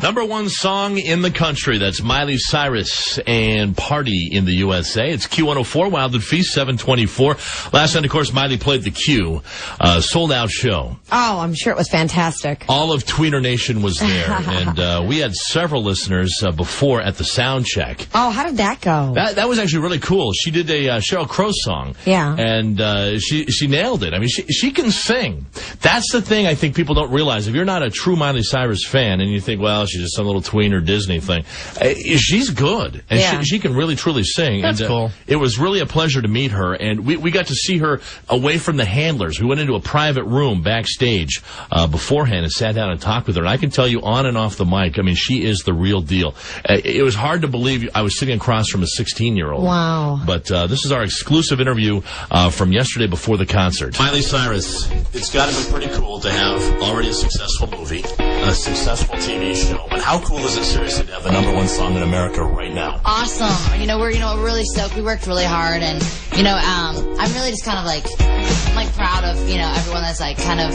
#1 song in the country. That's Miley Cyrus and Party in the USA. It's Q104, Wilde and Feast, 724. Last night, of course, Miley played the Q. Sold-out show. Oh, I'm sure it was fantastic. All of Tweener Nation was there, and we had several listeners before at the sound check. Oh, how did that go? That was actually really cool. She did a Sheryl Crow song. Yeah. And she nailed it. I mean, she can sing. That's the thing I think people don't realize. If you're not a true Miley Cyrus fan and you think, well, she's just some little tweener Disney thing, she's good. And she can really, truly sing. That's cool. It was really a pleasure to meet her. And we got to see her away from the handlers. We went into a private room backstage beforehand and sat down and talked with her. And I can tell you on and off the mic, I mean, she is the real deal. It was hard to believe I was sitting across from a 16-year-old. Wow. But this is our exclusive interview from yesterday before the concert. Miley Cyrus, it's got to be pretty cool to have already a successful movie, a successful TV show. But how cool is it, seriously, to have the #1 song in America right now? Awesome. We're really stoked. We worked really hard, and I'm really just kind of like proud of everyone that's like kind of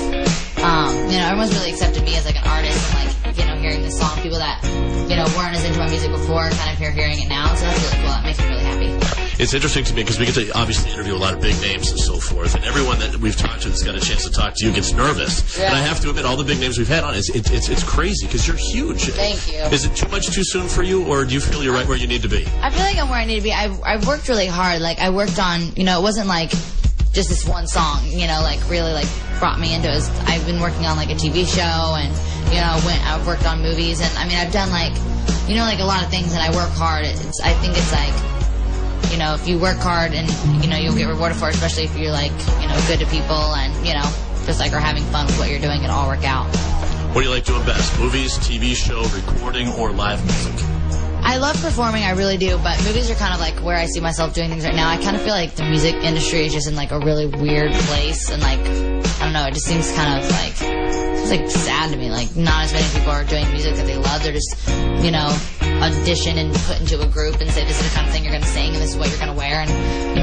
everyone's really accepted me as like an artist and like hearing this song. People that weren't as into my music before kind of hearing it now. So that's really cool. That makes me really happy. It's interesting to me because we get to obviously interview a lot of big names and so forth, and everyone that we've talked to that's got a chance to talk to you gets nervous. Yeah. And I have to admit, all the big names we've had on, it's crazy because you're huge. Thank you. Is it too much too soon for you, or do you feel you're right where you need to be? I feel like I'm where I need to be. I've worked really hard. Like I worked on, it wasn't like just this one song, really brought me into it. I've been working on like a TV show, and I've worked on movies, and I mean I've done like a lot of things, and I work hard. I think it's like if you work hard and you'll get rewarded for it, especially if you're like good to people and just like are having fun with what you're doing, it'll all work out. What do you like doing best? Movies, TV show, recording, or live music? I love performing, I really do, but movies are kind of like where I see myself doing things right now. I kind of feel like the music industry is just in like a really weird place, and like I don't know, it just seems kind of like sad to me. Like not as many people are doing music that they love. They're just audition and put into a group and say this is the kind of thing you're going to sing and this is what you're going to wear, and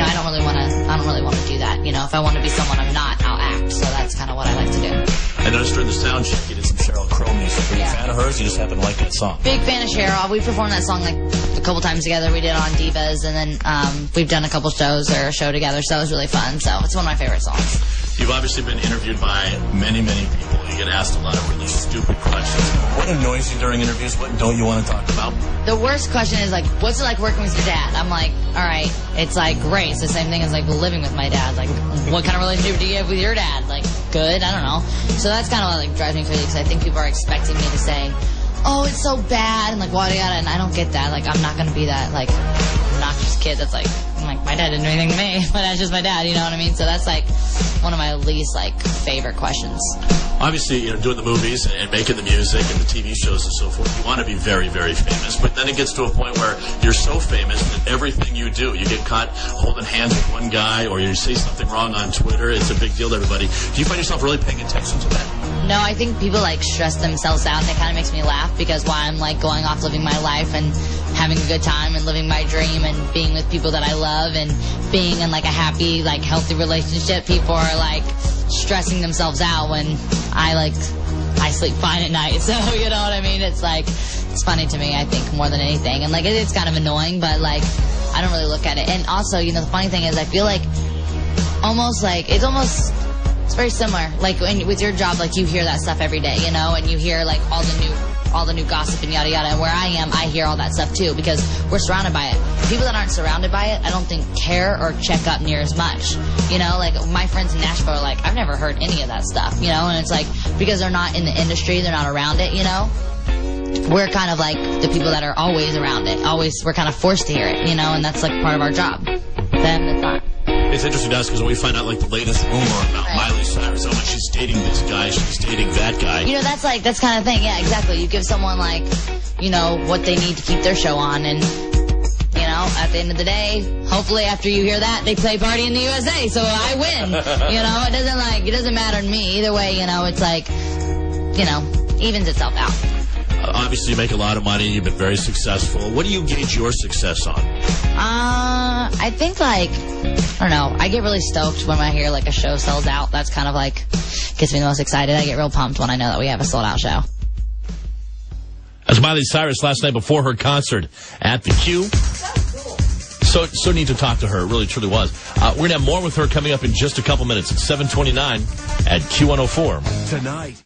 I don't really want to do that. If I want to be someone I'm not, I'll act. So that's kind of what I like to do. I noticed during the sound check you did some Sheryl Crow music. Are you a fan of hers? You just happen to like that song? Big fan of Sheryl. We performed that song like a couple times together. We did it on Divas, and then we've done a couple shows or a show together, so it was really fun. So it's one of my favorite songs. You've obviously been interviewed by many, many people. You get asked a lot of really stupid questions. What annoys you during interviews? What don't you want to talk about? The worst question is like, what's it like working with your dad? I'm like, all right, it's like great. It's the same thing as like living with my dad. Like, what kind of relationship do you have with your dad? Like, good? I don't know. So that's kind of what like drives me crazy because I think people are expecting me to say, oh, it's so bad, and like, yada yada, and I don't get that. Like, I'm not going to be that like obnoxious kid that's like, my dad didn't do anything to me. My dad's just my dad, you know what I mean? So that's like one of my least like favorite questions. Obviously, doing the movies and making the music and the TV shows and so forth, you want to be very, very famous. But then it gets to a point where you're so famous that everything you do, you get caught holding hands with one guy, or you say something wrong on Twitter, it's a big deal to everybody. Do you find yourself really paying attention to that? No, I think people like stress themselves out, and it kind of makes me laugh because while I'm like going off living my life and having a good time and living my dream and being with people that I love and being in like a happy, like healthy relationship, people are like stressing themselves out when I sleep fine at night. So you know what I mean? It's like, it's funny to me, I think, more than anything. And like it's kind of annoying, but like I don't really look at it. And also, the funny thing is I feel like it's very similar. Like with your job, like you hear that stuff every day, and you hear like all the new gossip and yada yada. And where I am, I hear all that stuff too because we're surrounded by it. People that aren't surrounded by it, I don't think care or check up near as much. Like my friends in Nashville are like, I've never heard any of that stuff. And it's like because they're not in the industry, they're not around it. We're kind of like the people that are always around it. We're kind of forced to hear it. And that's like part of our job. Them, it's not. It's interesting to us because when we find out like the latest rumor about Miley Cyrus, oh, she's dating this guy, she's dating that guy. That's kind of thing. Yeah, exactly. You give someone like, what they need to keep their show on, and at the end of the day, hopefully after you hear that, they play Party in the USA, so I win. It doesn't matter to me either way. It's like, evens itself out. Obviously, you make a lot of money. You've been very successful. What do you gauge your success on? I think, I don't know. I get really stoked when I hear, a show sells out. That's kind of, gets me the most excited. I get real pumped when I know that we have a sold-out show. As Miley Cyrus last night before her concert at the Q. So neat to talk to her. It really, truly was. We're going to have more with her coming up in just a couple minutes. It's 7:29 at Q104. Tonight.